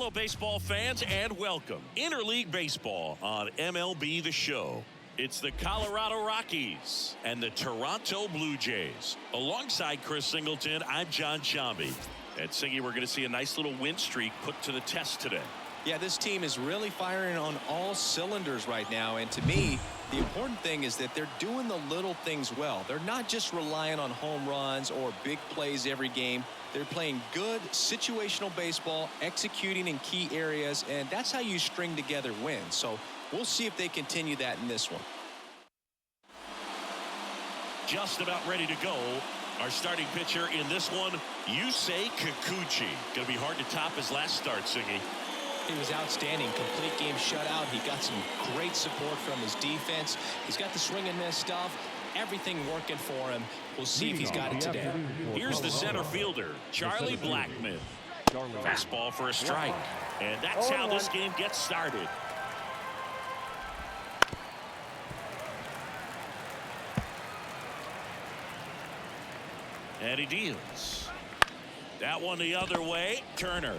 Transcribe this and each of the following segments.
Hello, baseball fans, and welcome. Interleague Baseball on MLB The Show. It's the Colorado Rockies and the Toronto Blue Jays. Alongside Chris Singleton, I'm John Chambi. At Singy, we're going to see a nice little win streak put to the test today. Yeah, this team is really firing on all cylinders right now, and to me, the important thing is that they're doing the little things well. They're not just relying on home runs or big plays every game. They're playing good situational baseball, executing in key areas, and that's how you string together wins. So we'll see if they continue that in this one. Just about ready to go. Our starting pitcher in this one, Yusei Kikuchi. Going to be hard to top his last start, Siggy. He was outstanding. Complete game shutout. He got some great support from his defense. He's got the swing and miss stuff. Everything working for him. We'll see if he's got it today. Here's the center fielder, Charlie Blackmon. Fastball for a strike. And that's how this game gets started. And he deals. That one the other way. Turner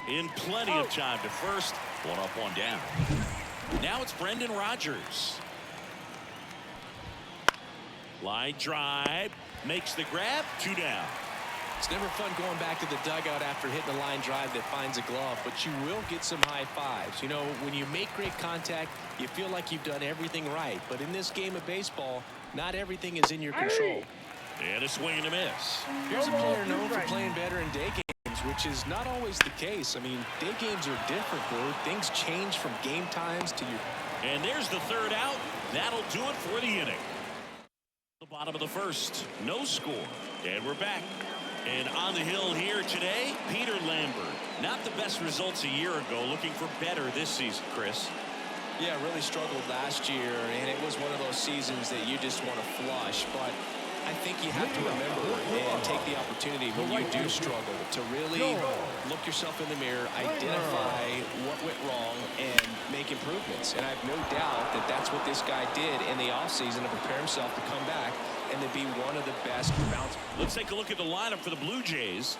in plenty of time to first. One up, one down. Now it's Brendan Rodgers. Line drive. Makes the grab. 2 down. It's never fun going back to the dugout after hitting a line drive that finds a glove, but you will get some high fives. You know, when you make great contact, you feel like you've done everything right. But in this game of baseball, not everything is in your control. And a swing and a miss. Here's a player known for playing better in day games, which is not always the case. I mean, day games are different, bro. Things change from game times to your... And there's the third out. That'll do it for the inning. The bottom of the first. No score. And we're back. And on the hill here today, Peter Lambert. Not the best results a year ago. Looking for better this season, Chris. Yeah, really struggled last year, and it was one of those seasons that you just want to flush. But I think you have to remember and take the opportunity when you do struggle to really look yourself in the mirror, identify what went wrong, and make improvements. And I have no doubt that that's what this guy did in the offseason to prepare himself to come back and to be one of the best bounce. Let's take a look at the lineup for the Blue Jays.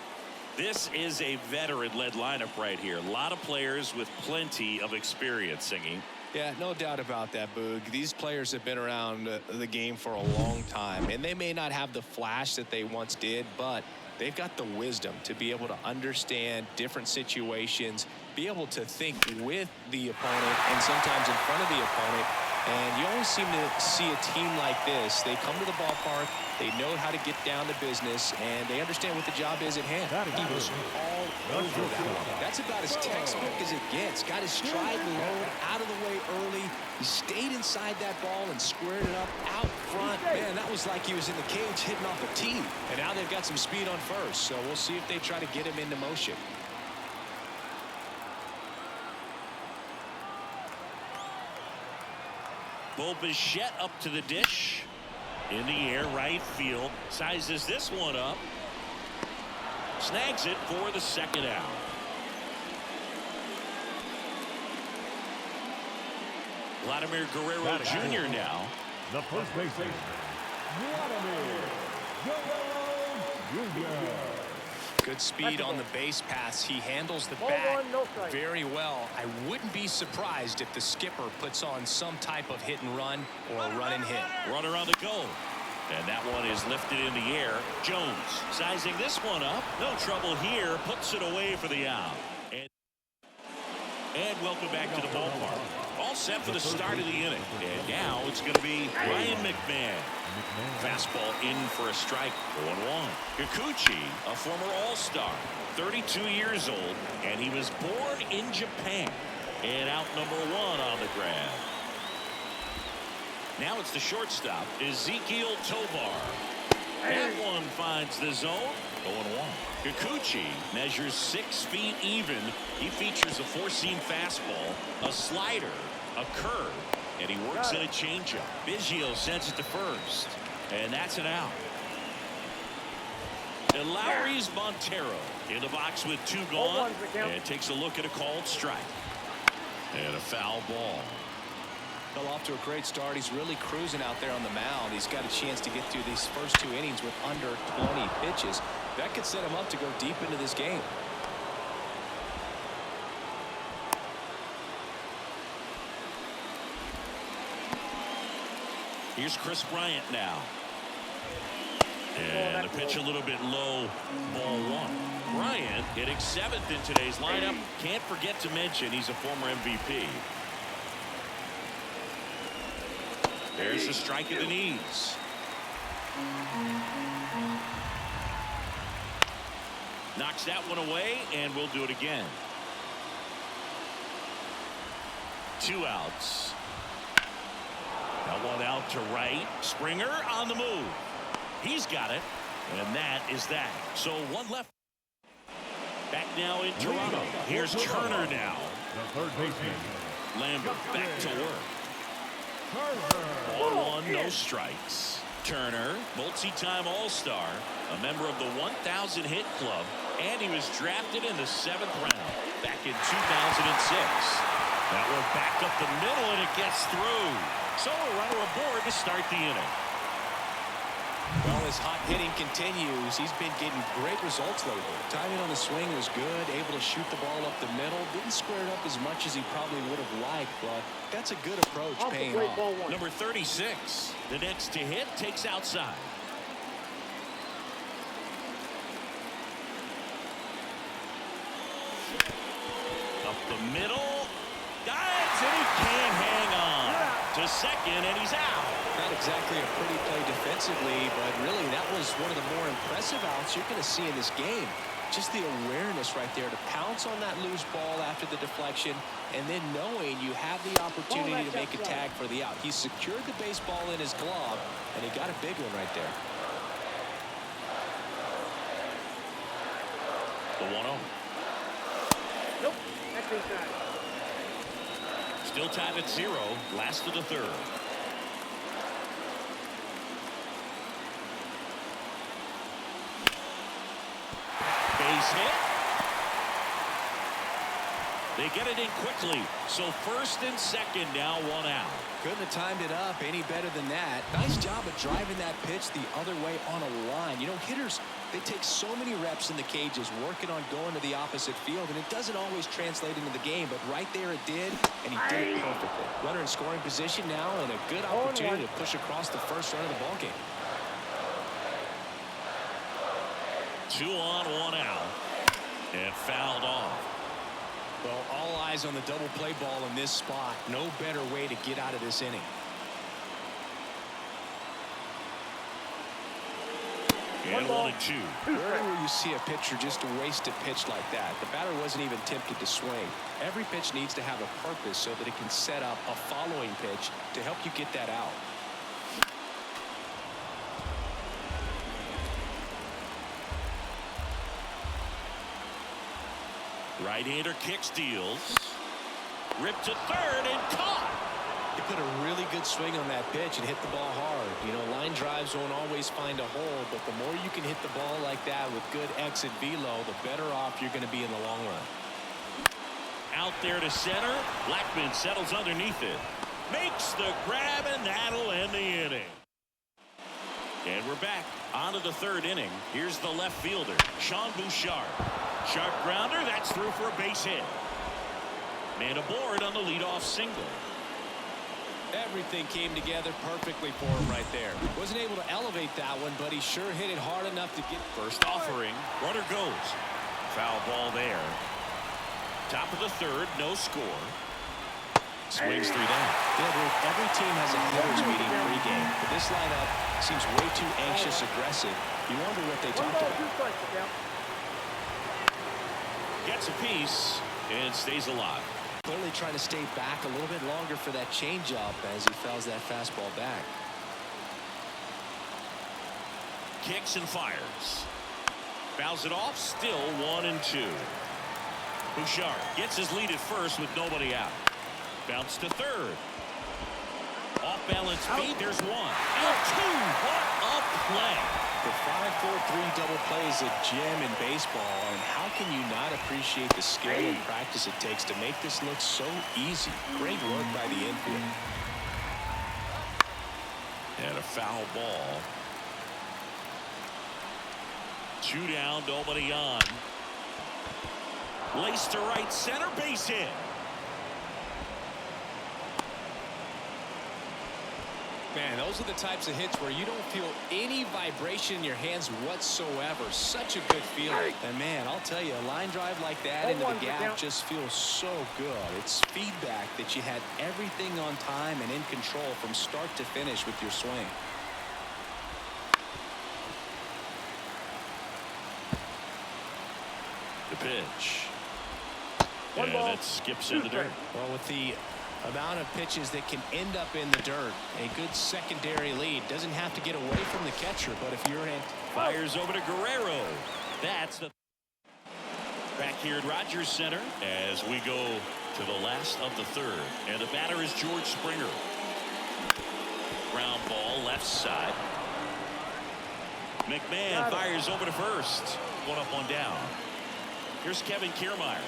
This is a veteran-led lineup right here. A lot of players with plenty of experience, Singing. Yeah, no doubt about that, Boog. These players have been around the game for a long time, and they may not have the flash that they once did, but they've got the wisdom to be able to understand different situations, be able to think with the opponent and sometimes in front of the opponent. And you always seem to see a team like this. They come to the ballpark, they know how to get down to business, and they understand what the job is at hand. He was all over that one. That's about as textbook as it gets. Got his stride and load out of the way early. He stayed inside that ball and squared it up out front. Man, that was like he was in the cage hitting off a tee. And now they've got some speed on first, so we'll see if they try to get him into motion. Bichette up to the dish. In the air, right field. Sizes this one up. Snags it for the second out. Vladimir Guerrero Jr. now. The first baseman, Vladimir Guerrero Jr. Good speed on the base pass. He handles the bat very well. I wouldn't be surprised if the skipper puts on some type of hit and run or a run and hit. Runner on the go. And that one is lifted in the air. Jones sizing this one up. No trouble here. Puts it away for the out. And welcome back to the ballpark. All set for the start of the inning. And now it's going to be Ryan McMahon. Fastball in for a strike. 0-1. Kikuchi, a former All-Star, 32 years old, and he was born in Japan. And out number 1 on the grab. Now it's the shortstop, Ezekiel Tovar. That one finds the zone. 0-1. Kikuchi measures 6 feet even. He features a 4-seam fastball, a slider, a curve, and he works in a changeup. Bichette sends it to first, and that's an out. And Lowry's Montero in the box with 2 gone, and takes a look at a called strike. And a foul ball. Fell off to a great start. He's really cruising out there on the mound. He's got a chance to get through these first 2 innings with under 20 pitches. That could set him up to go deep into this game. Here's Chris Bryant now. And the pitch a little bit low, ball one. Bryant hitting 7th in today's lineup. Can't forget to mention he's a former MVP. There's a strike at the knees. Knocks that one away, and we'll do it again. 2 outs. That one out to right. Springer on the move. He's got it, and that is that. So 1 left. Back now in Toronto. Here's Turner now. The third baseman. Lambert back to work. Ball 1, no strikes. Turner, multi-time All-Star, a member of the 1,000 hit club, and he was drafted in the 7th round back in 2006. That one back up the middle, and it gets through. So a runner aboard to start the inning. Well, his hot hitting continues. He's been getting great results lately. Timing on the swing was good, able to shoot the ball up the middle. Didn't square it up as much as he probably would have liked, but that's a good approach, paying off. Number 36, the next to hit, takes outside. Up the middle. Dives, and he can't hang on. To second, and he's out. Not exactly a pretty play defensively, but really that was one of the more impressive outs you're going to see in this game. Just the awareness right there to pounce on that loose ball after the deflection, and then knowing you have the opportunity to make a tag for the out. He secured the baseball in his glove, and he got a big one right there. The 1-0. Nope, that's inside. Still tied at 0, last of the 3rd. Base hit. They get it in quickly. So 1st and 2nd now, 1 out. Couldn't have timed it up any better than that. Nice job of driving that pitch the other way on a line. You know, hitters, they take so many reps in the cages working on going to the opposite field, and it doesn't always translate into the game, but right there it did, and he did it perfectly. Runner in scoring position now, and a good opportunity to push across the first run of the ballgame. 2 on, 1 out. And fouled off. Well, all eyes on the double play ball in this spot. No better way to get out of this inning. And 1 and 2. Rarely will you see a pitcher just waste a pitch like that. The batter wasn't even tempted to swing. Every pitch needs to have a purpose so that it can set up a following pitch to help you get that out. Right-hander kick, steals. Ripped to 3rd and caught. He put a really good swing on that pitch and hit the ball hard. You know, line drives won't always find a hole, but the more you can hit the ball like that with good exit velo, the better off you're going to be in the long run. Out there to center. Blackman settles underneath it. Makes the grab, and that'll end the inning. And we're back onto the 3rd inning. Here's the left fielder, Sean Bouchard. Sharp grounder, that's through for a base hit. Man aboard on the leadoff single. Everything came together perfectly for him right there. Wasn't able to elevate that one, but he sure hit it hard enough to get first offering. Runner goes. Foul ball there. Top of the 3rd, no score. Swings 3 down. Yeah, every team has a hitters meeting pregame, but this lineup seems way too anxious, aggressive. You wonder what they talked about. Gets a piece and stays alive. Clearly trying to stay back a little bit longer for that changeup as he fouls that fastball back. Kicks and fires. Fouls it off. Still 1 and 2. Bouchard gets his lead at first with nobody out. Bounce to 3rd. Off balance feet. There's 1. Out 2. What a play. The 5-4-3 double play is a gem in baseball, and how can you not appreciate the skill and practice it takes to make this look so easy? Great work by the infield. And a foul ball. 2 down, nobody on. Lace to right center, base hit. Man, those are the types of hits where you don't feel any vibration in your hands whatsoever. Such a good feeling. And man, I'll tell you, a line drive like that into the gap just feels so good. It's feedback that you had everything on time and in control from start to finish with your swing. The pitch. And that skips in the dirt. Well, with the amount of pitches that can end up in the dirt, a good secondary lead. Doesn't have to get away from the catcher, but if you're in... Fires over to Guerrero. That's the... Back here at Rogers Center as we go to the last of the third. And the batter is George Springer. Ground ball left side. McMahon fires over to first. One up, one down. Here's Kevin Kiermaier.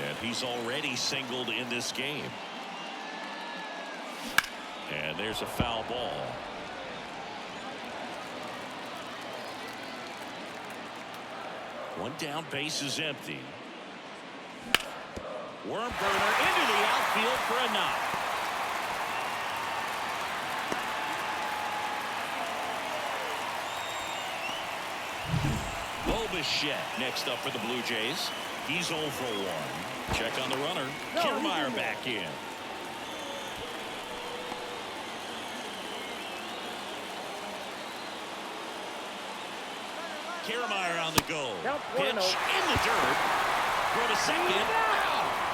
And he's already singled in this game. And there's a foul ball. One down, base is empty. Worm burner into the outfield for a knock. Bichette next up for the Blue Jays. He's 0 for 1. Check on the runner. Kiermaier back in. Kiermaier on the go. Pitch in the dirt. Throw to second.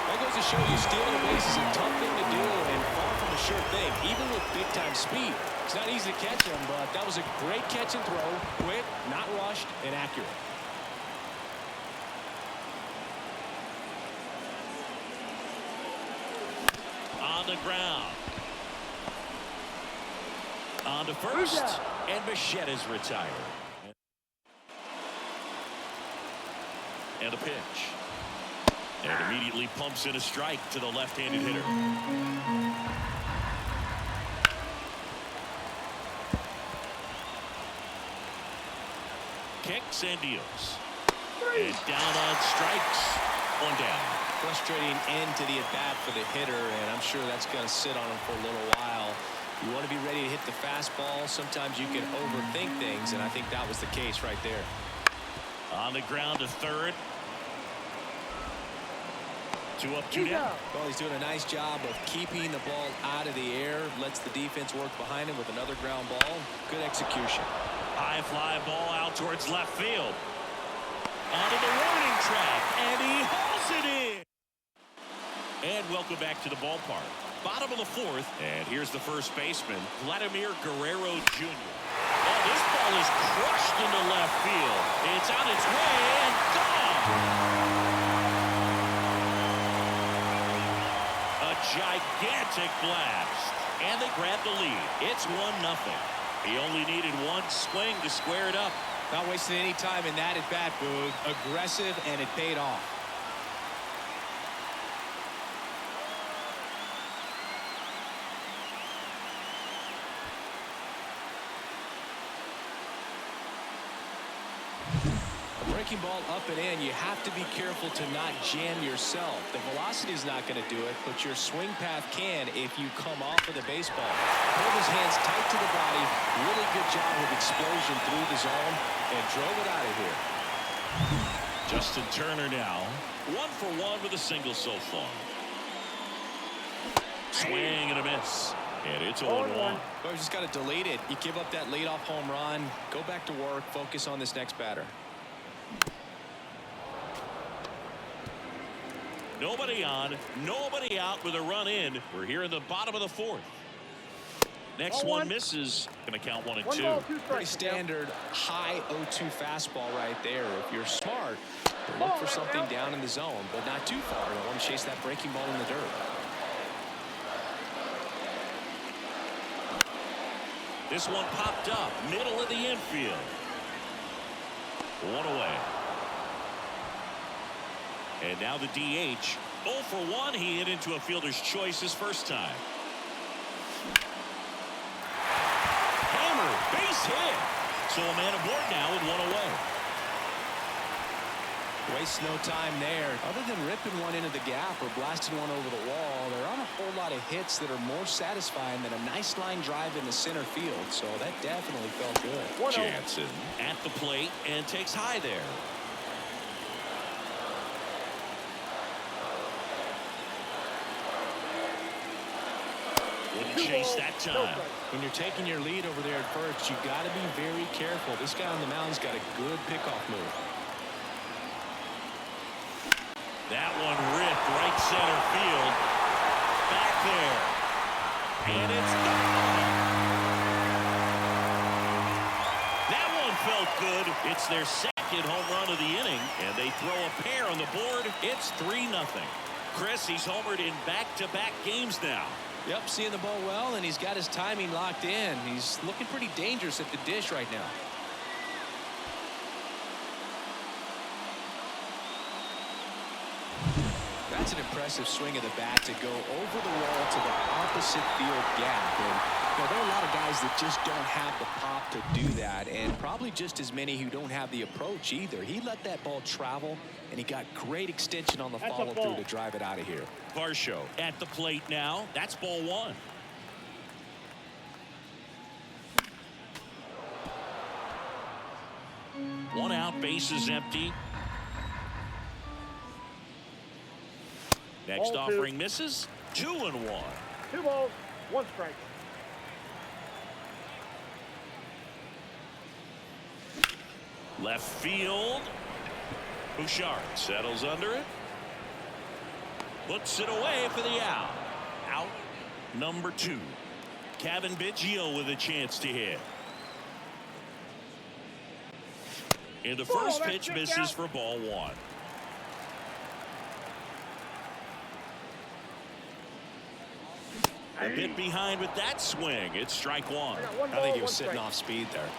That goes to show you stealing a base is a tough thing to do and far from a sure thing, even with big-time speed. It's not easy to catch him, but that was a great catch and throw. Quick, not rushed, and accurate. On the ground. On to first. And Bichette is retired. And a pitch. And immediately pumps in a strike to the left-handed hitter. Kicks and deals. And down on strikes. One down. Frustrating end to the at-bat for the hitter, and I'm sure that's going to sit on him for a little while. You want to be ready to hit the fastball. Sometimes you can overthink things, and I think that was the case right there. On the ground to third. 2 up, 2 down. Well, he's doing a nice job of keeping the ball out of the air. Lets the defense work behind him with another ground ball. Good execution. High fly ball out towards left field. Onto the warning track, and he hauls it in. And welcome back to the ballpark. Bottom of the fourth, and here's the first baseman, Vladimir Guerrero Jr. Oh, this ball is crushed into left field. It's on its way and gone. A gigantic blast, and they grab the lead. It's 1-0. He only needed one swing to square it up. Not wasting any time in that at-bat, Boog. Aggressive, and it paid off. Breaking ball up and in, you have to be careful to not jam yourself. The velocity is not going to do it, but your swing path can if you come off of the baseball. Hold his hands tight to the body. Really good job with explosion through the zone and drove it out of here. Justin Turner now 1 for 1 with a single so far. Swing and a miss. And it's 0-1. Well, you just got to delete it. You give up that leadoff home run. Go back to work. Focus on this next batter. Nobody on, nobody out with a run in. We're here in the bottom of the fourth. Next one misses. Going to count 1 and 2. Pretty standard high 0-2 fastball right there. If you're smart, look for something down in the zone, but not too far. You don't want to chase that breaking ball in the dirt. This one popped up, middle of the infield. 1 away. And now the DH. 0 for 1. He hit into a fielder's choice his first time. Hammer, base hit. So a man aboard now with 1 away. Wastes no time there. Other than ripping one into the gap or blasting one over the wall, there aren't a whole lot of hits that are more satisfying than a nice line drive in the center field. So that definitely felt good. Jansen at the plate and takes high there. Wouldn't chase that time. When you're taking your lead over there at first, you got to be very careful. This guy on the mound's got a good pickoff move. That one ripped right center field. Back there. And it's gone. That one felt good. It's their second home run of the inning, and they throw a pair on the board. It's 3-0. Chris, he's homered in back-to-back games now. Yep, seeing the ball well, and he's got his timing locked in. He's looking pretty dangerous at the dish right now. That's an impressive swing of the bat to go over the wall to the opposite field gap. And there are a lot of guys that just don't have the pop to do that, and probably just as many who don't have the approach either. He let that ball travel, and he got great extension on the follow-through to drive it out of here. Varsho at the plate now. That's ball one. One out, bases empty. Next Ball offering two. misses. 2-1. 2 balls, 1 strike. Left field. Bouchard settles under it. Puts it away for the out. Out number 2. Kevin Bichette with a chance to hit. And the first pitch misses for ball 1. A bit behind with that swing. It's strike 1. I think he was sitting off speed there.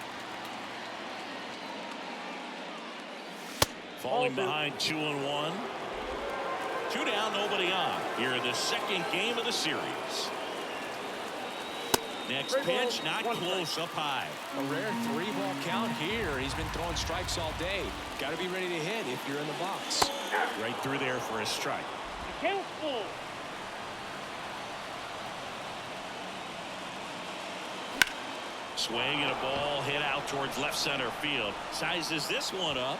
Falling behind 2-1. 2 down, nobody on. Here in the second game of the series. Next pitch, not close, up high. A rare 3-ball count here. He's been throwing strikes all day. Got to be ready to hit if you're in the box. Right through there for a strike. Count full. Swing and a ball hit out towards left center field. Sizes this one up.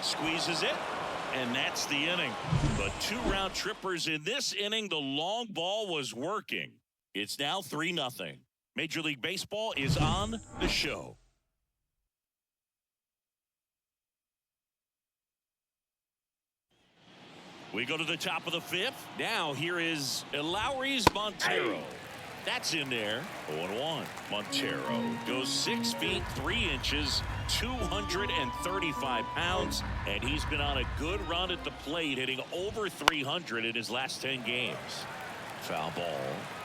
Squeezes it. And that's the inning. But 2 round trippers in this inning. The long ball was working. It's now 3-0. Major League Baseball is on the show. We go to the top of the 5th. Now here is Lowry's Montero. That's in there. 0-1. Montero goes 6 feet 3 inches, 235 pounds, and he's been on a good run at the plate, hitting over 300 in his last 10 games. Foul ball.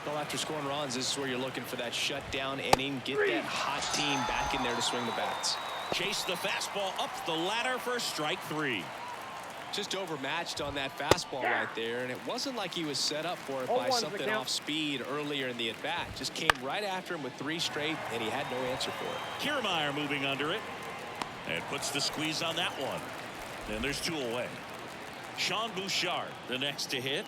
Well, after scoring runs, this is where you're looking for that shutdown inning. Get that hot team back in there to swing the bats. Chase the fastball up the ladder for strike 3. Just overmatched on that fastball right there, and it wasn't like he was set up for it by something off speed earlier in the at-bat. Just came right after him with 3 straight, and he had no answer for it. Kiermaier moving under it and puts the squeeze on that one. And there's 2 away. Sean Bouchard, the next to hit.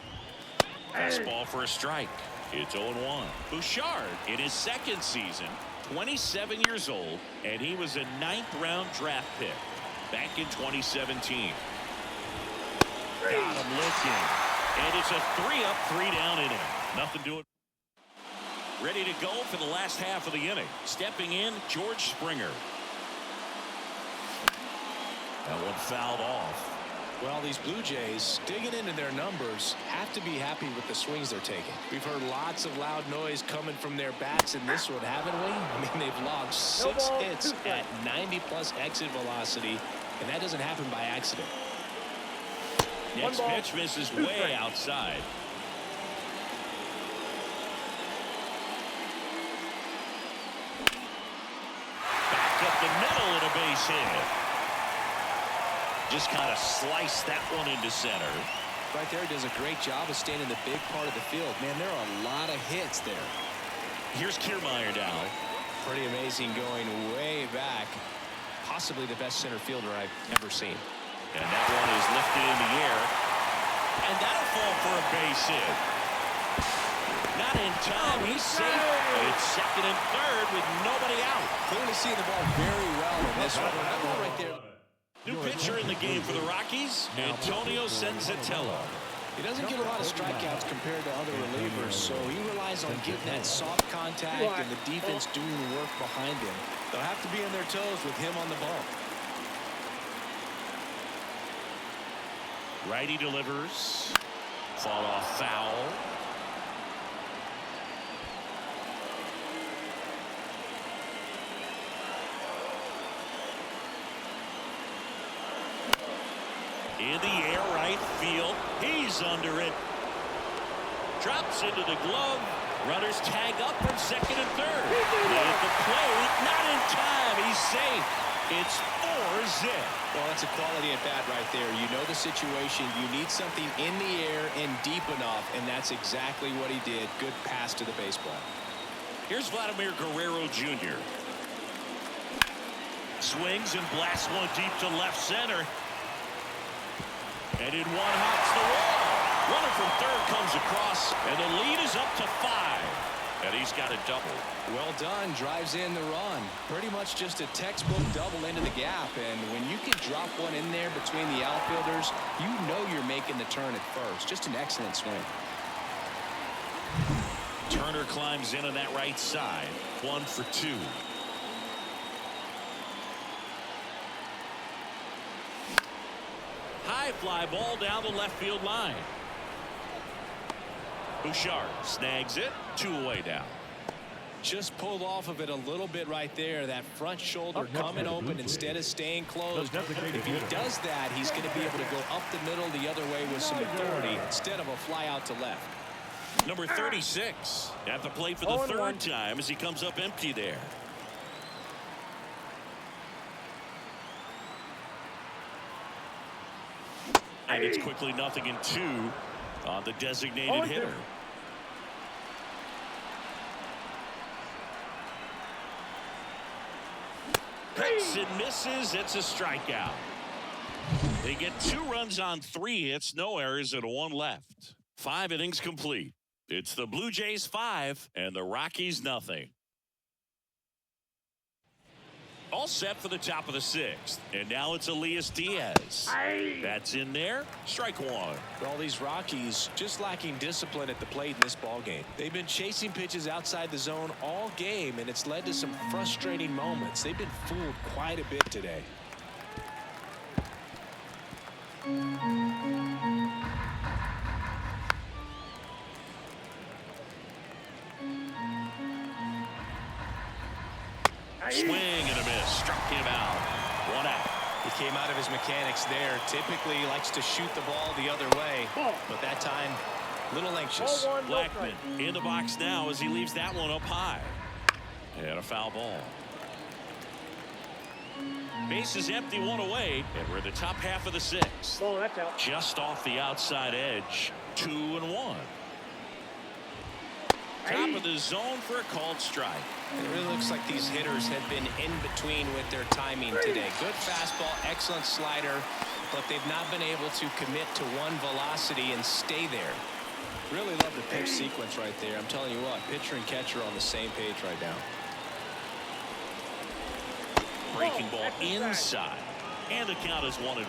Fastball for a strike. It's 0-1. Bouchard in his second season, 27 years old, and he was a 9th round draft pick back in 2017. Got him looking. And it's a 3-up, 3-down inning. Nothing to it. Ready to go for the last half of the inning. Stepping in, George Springer. That one fouled off. Well, these Blue Jays, digging into their numbers, have to be happy with the swings they're taking. We've heard lots of loud noise coming from their bats in this one, haven't we? I mean, they've logged 6 hits at 90-plus exit velocity, and that doesn't happen by accident. Next pitch misses way outside. Back up the middle and a base hit. Just kind of sliced that one into center. Right there, does a great job of staying in the big part of the field. Man, there are a lot of hits there. Here's Kiermaier now. Pretty amazing, going way back. Possibly the best center fielder I've ever seen. And that one is lifted in the air. And that'll fall for a base hit. Not in time. He's safe. And it's second and third with nobody out. Clearly seeing the ball very well in this one. That ball right there. New pitcher in the game for the Rockies, Antonio Senzatella. He doesn't get a lot of strikeouts compared to other relievers, so he relies on getting that soft contact and the defense doing the work behind him. They'll have to be on their toes with him on the ball. Righty delivers. Fall off foul. In the air, right field. He's under it. Drops into the glove. Runners tag up from second and third. At the plate, not in time. He's safe. It's 4-zip. Well, that's a quality at bat right there. You know the situation. You need something in the air and deep enough, and that's exactly what he did. Good pass to the baseball. Here's Vladimir Guerrero Jr. Swings and blasts one deep to left center. And in one hops the wall. Runner from third comes across, and the lead is up to 5. And he's got a double. Well done. Drives in the run. Pretty much just a textbook double into the gap. And when you can drop one in there between the outfielders, you know you're making the turn at first. Just an excellent swing. Turner climbs in on that right side. 1 for 2. High fly ball down the left field line. Bouchard snags it. 2 away now. Just pulled off of it a little bit right there. That front shoulder coming open instead of staying closed. If he does that, he's going to be able to go up the middle the other way with some authority instead of a fly out to left. Number 36 at the plate for the third time as he comes up empty there. And it's quickly 0-2 on the designated hitter. Hits and misses. It's a strikeout. They get 2 runs on 3 hits, no errors, and 1 left. 5 innings complete. It's the Blue Jays 5 and the Rockies 0. All set for the top of the 6th. And now it's Elias Diaz. That's in there. Strike 1. All these Rockies just lacking discipline at the plate in this ball game. They've been chasing pitches outside the zone all game, and it's led to some frustrating moments. They've been fooled quite a bit today. Swing and a miss. Struck him out. 1 out. He came out of his mechanics there. Typically he likes to shoot the ball the other way, but that time a little anxious. Blackman in the box now as he leaves that one up high. And a foul ball. Base is empty, 1 away, and we're at the top half of the 6th. Oh, that's out. Just off the outside edge. 2-1. Top of the zone for a called strike. It really looks like these hitters have been in between with their timing today. Good fastball, excellent slider, but they've not been able to commit to one velocity and stay there. Really love the pitch sequence right there. I'm telling you what, pitcher and catcher on the same page right now. Breaking ball inside, and the count is 1-1.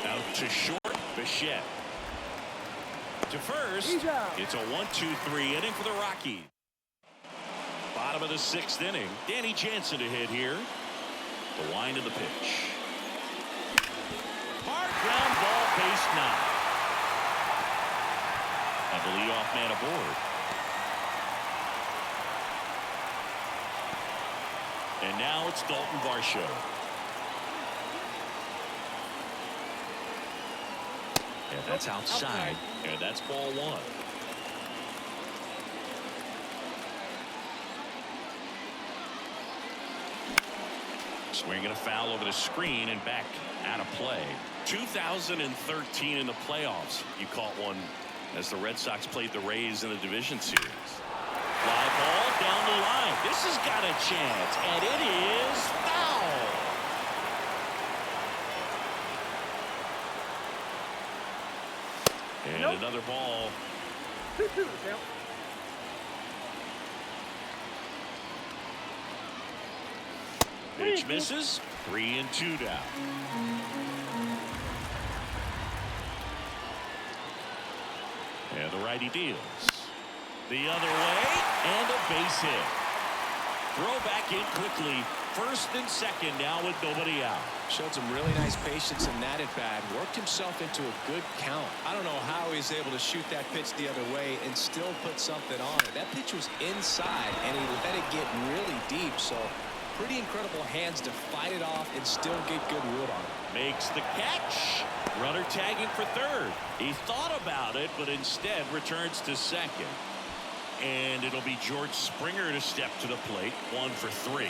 Out to short, Bichette. To first, it's a 1-2-3 inning for the Rockies. Bottom of the 6th inning. Danny Jansen to hit here. The wind of the pitch. Hard ground ball, base 9. And the leadoff man aboard. And now it's Dalton Varsho. And that's outside. And that's ball 1. Swinging a foul over the screen and back out of play. 2013 in the playoffs. You caught one as the Red Sox played the Rays in the division series. Fly ball down the line. This has got a chance, and it is foul. And another ball. 2-2 the count. Pitch misses. 3-2 down. And the righty deals. The other way, and a base hit. Throw back in quickly. First and second now with nobody out. Showed some really nice patience in that at bat. Worked himself into a good count. I don't know how he's able to shoot that pitch the other way and still put something on it. That pitch was inside, and he let it get really deep. So pretty incredible hands to fight it off and still get good wood on it. Makes the catch. Runner tagging for third. He thought about it, but instead returns to second. And it'll be George Springer to step to the plate. 1 for 3.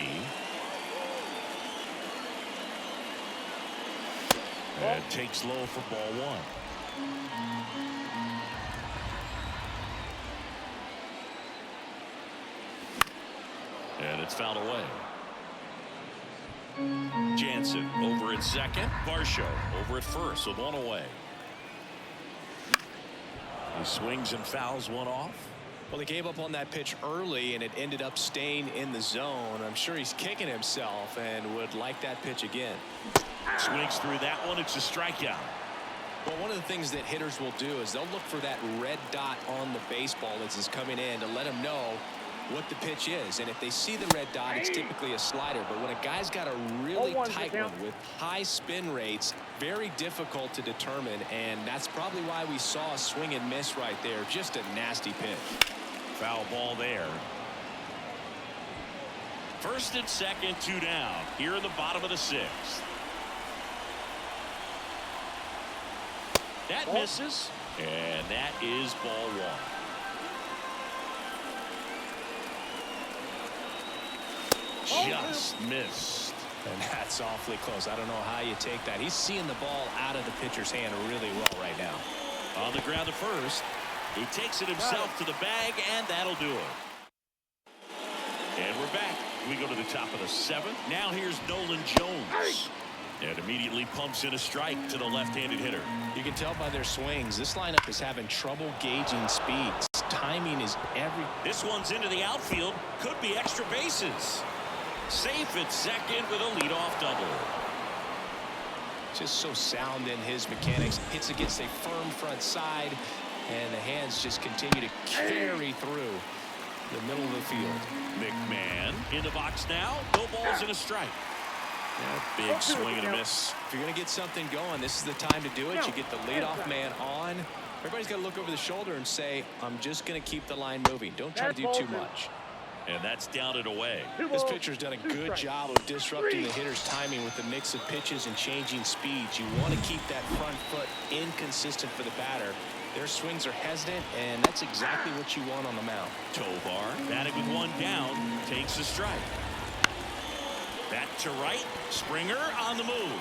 And takes low for ball 1. And it's fouled away. Jansen over at second. Varsho over at first with 1 away. He swings and fouls one off. Well, he gave up on that pitch early, and it ended up staying in the zone. I'm sure he's kicking himself and would like that pitch again. Swings through that one. It's a strikeout. Well, one of the things that hitters will do is they'll look for that red dot on the baseball that's coming in to let them know what the pitch is. And if they see the red dot, it's typically a slider. But when a guy's got a really tight one with high spin rates, very difficult to determine. And that's probably why we saw a swing and miss right there. Just a nasty pitch. Foul ball there. First and second, 2 down. Here in the bottom of the 6th. That misses. And that is ball 1. Just missed. And that's awfully close. I don't know how you take that. He's seeing the ball out of the pitcher's hand really well right now. On the ground at first. He takes it himself to the bag, and that'll do it. And we're back. We go to the top of the 7th. Now here's Nolan Jones. And immediately pumps in a strike to the left-handed hitter. You can tell by their swings, this lineup is having trouble gauging speeds. Timing is everything. This one's into the outfield. Could be extra bases. Safe at second with a leadoff double. Just so sound in his mechanics. Hits against a firm front side, and the hands just continue to carry through the middle of the field. McMahon in the box now. No balls and a strike. Yeah, big swing and a miss. If you're going to get something going, this is the time to do it. You get the leadoff man on. Everybody's got to look over the shoulder and say, I'm just going to keep the line moving. Don't try to do too much. And that's down and away. This pitcher's done a good job of disrupting the hitter's timing with the mix of pitches and changing speeds. You want to keep that front foot inconsistent for the batter. Their swings are hesitant, and that's exactly what you want on the mound. Tovar batting with 1 down, takes a strike. Back to right. Springer on the move.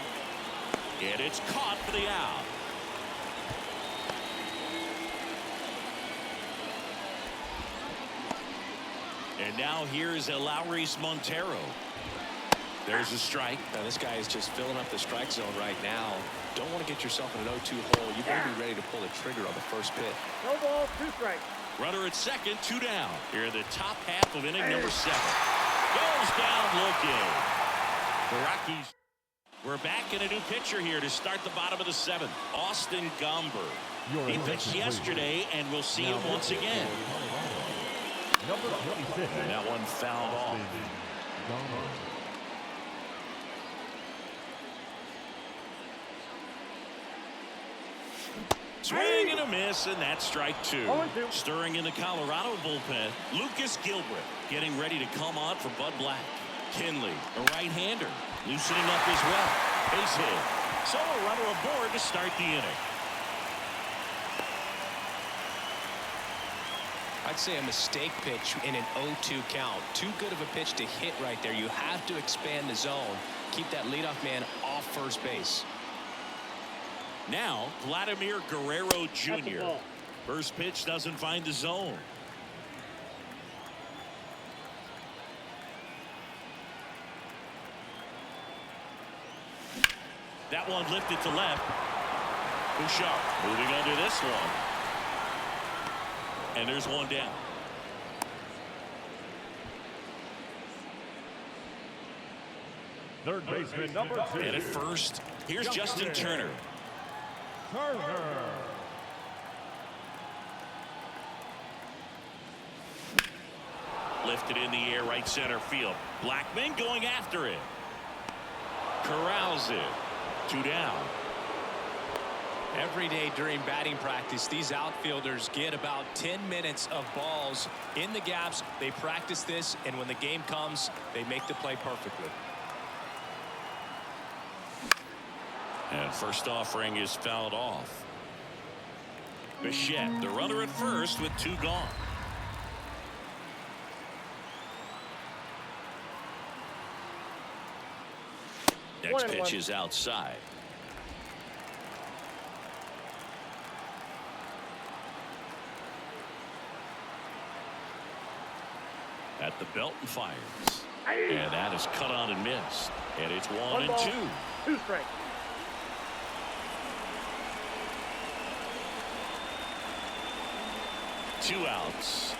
And it's caught for the out. And now here's Elauris Montero. There's a strike. Now this guy is just filling up the strike zone right now. Don't want to get yourself in an 0-2 hole. You better be ready to pull the trigger on the first pitch. No ball, 2 strikes. Runner at second, 2 down. Here in the top half of inning number 7. Goes down looking. The Rockies. We're back in a new pitcher here to start the bottom of the 7th. Austin Gomber. He pitched yesterday, and we'll see him once again. Number 26. And that one fouled off. Swing and a miss, and that's strike 2. Stirring in the Colorado bullpen, Lucas Gilbert getting ready to come on for Bud Black. Kinley, a right-hander, loosening up as well. Base hit. So a runner aboard to start the inning. I'd say a mistake pitch in an 0-2 count. Too good of a pitch to hit right there. You have to expand the zone. Keep that leadoff man off first base. Now, Vladimir Guerrero Jr. First pitch doesn't find the zone. That one lifted to left. Bichette moving under this one. And there's one down. Third baseman number 2. And at first, here's Justin Turner. Lifted in the air, right center field. Blackman going after it. Corrals it. 2 down. Every day during batting practice, these outfielders get about 10 minutes of balls in the gaps. They practice this, and when the game comes, they make the play perfectly. And first offering is fouled off. Bichette, the runner at first with 2 gone. Next pitch is outside. At the belt and fires. And that is cut on and missed. And it's 1 and 2. 2 strikes. Two outs.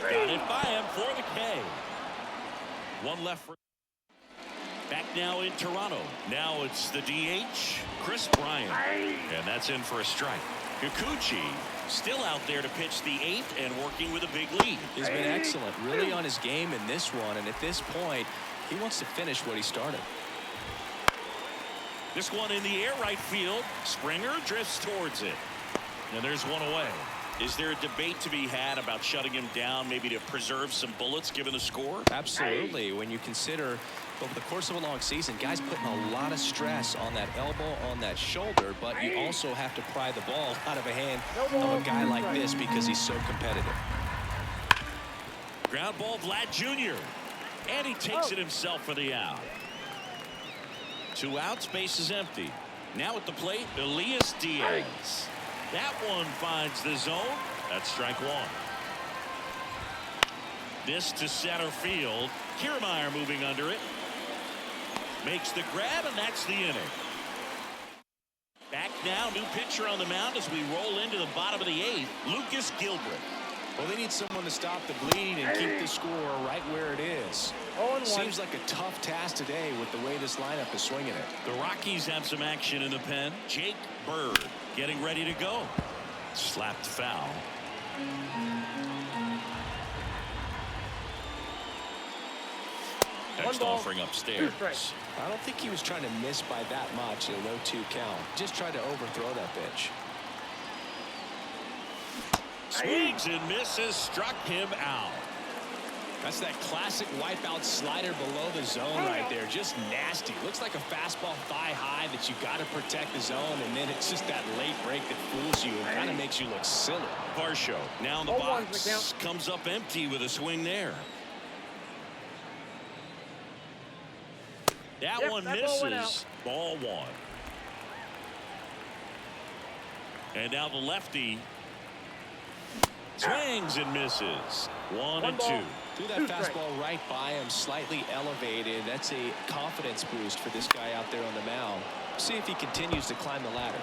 Got it by him for the K. One left. Back now in Toronto. Now it's the DH, Chris Bryant. And that's in for a strike. Kikuchi still out there to pitch the 8th and working with a big lead. He's been excellent, really on his game in this one. And at this point, he wants to finish what he started. This one in the air, right field. Springer drifts towards it. And there's one away. Is there a debate to be had about shutting him down, maybe to preserve some bullets given the score? Absolutely. When you consider over the course of a long season, guys putting a lot of stress on that elbow, on that shoulder, but you also have to pry the ball out of a hand of a guy like this because he's so competitive. Ground ball, Vlad Jr. And he takes it himself for the out. 2 outs, base is empty. Now at the plate, Elias Diaz. That one finds the zone. That's strike 1. This to center field. Kiermaier moving under it. Makes the grab, and that's the inning. Back now, new pitcher on the mound as we roll into the bottom of the 8th, Lucas Gilbert. Well, they need someone to stop the bleeding and keep the score right where it is. Seems like a tough task today with the way this lineup is swinging it. The Rockies have some action in the pen. Jake Bird getting ready to go. Slapped foul. Next offering upstairs. I don't think he was trying to miss by that much in a 0-2 count. Just tried to overthrow that pitch. Swings and misses, struck him out. That's that classic wipeout slider below the zone right there. Just nasty. Looks like a fastball thigh high that you got to protect the zone, and then it's just that late break that fools you and kind of makes you look silly. Varsho now in the box, comes up empty with a swing there. That one misses. Ball 1. And now the lefty swings and misses. 1 and 2. Threw that fastball right by him, slightly elevated. That's a confidence boost for this guy out there on the mound. See if he continues to climb the ladder.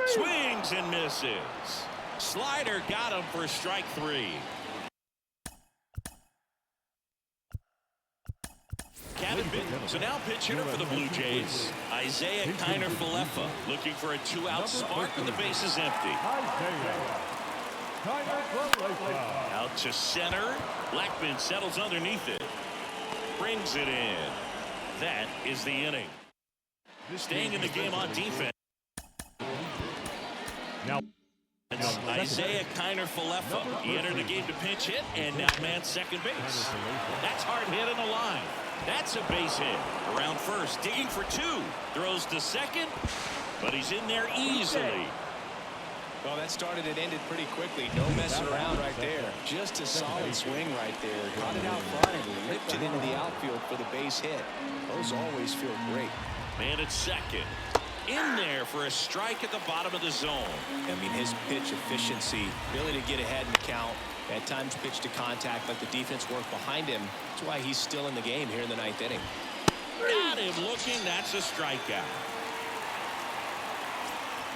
Swings and misses. Slider got him for strike 3. Kevin Bitton, so now pitch hitter for the Blue Jays. Isaiah Kiner-Falefa looking for a 2-out spark when the base is empty. Out to center. Blackman settles underneath it. Brings it in. That is the inning. Staying in the game on defense. Now Isaiah Kiner-Falefa. He entered the game to pinch hit, and now man second base. That's hard hit on the line. That's a base hit. Around first, digging for 2. Throws to second, but he's in there easily. Well, that started and ended pretty quickly. No messing around right there. Just a solid swing right there. Caught it out front and lipped it into the outfield for the base hit. Those always feel great. Man at second. in there for a strike at the bottom of the zone. I mean, his pitch efficiency, ability to get ahead in the count, at times pitch to contact, like the defense worked behind him. That's why he's still in the game here in the 9th inning. Got him looking. That's a strikeout.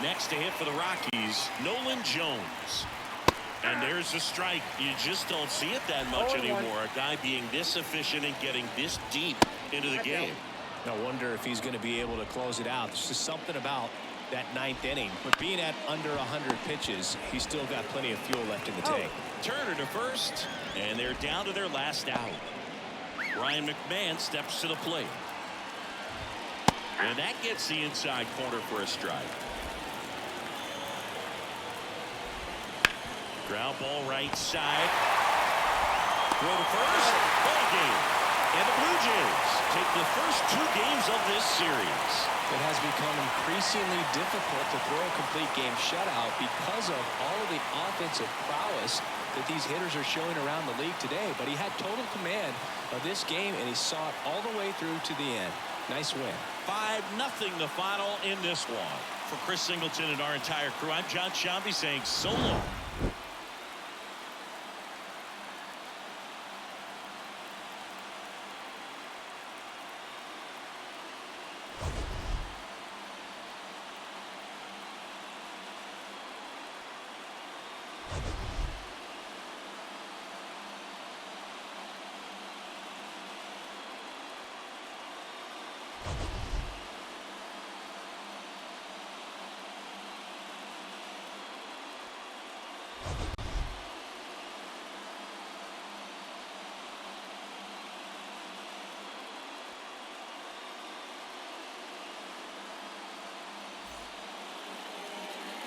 Next to hit for the Rockies, Nolan Jones. And there's a strike. You just don't see it that much anymore. A guy being this efficient and getting this deep into the game. I wonder if he's going to be able to close it out. There's just something about that 9th inning. But being at under 100 pitches, he's still got plenty of fuel left in the tank. Turner to first, and they're down to their last out. Ryan McMahon steps to the plate. And that gets the inside corner for a strike. Ground ball right side. Throw to first. Ball game. And the Blue Jays take the first 2 games of this series. It has become increasingly difficult to throw a complete game shutout because of all of the offensive prowess that these hitters are showing around the league today. But he had total command of this game, and he saw it all the way through to the end. Nice win. 5-0 the final in this one. For Chris Singleton and our entire crew, I'm John Shambi saying so long.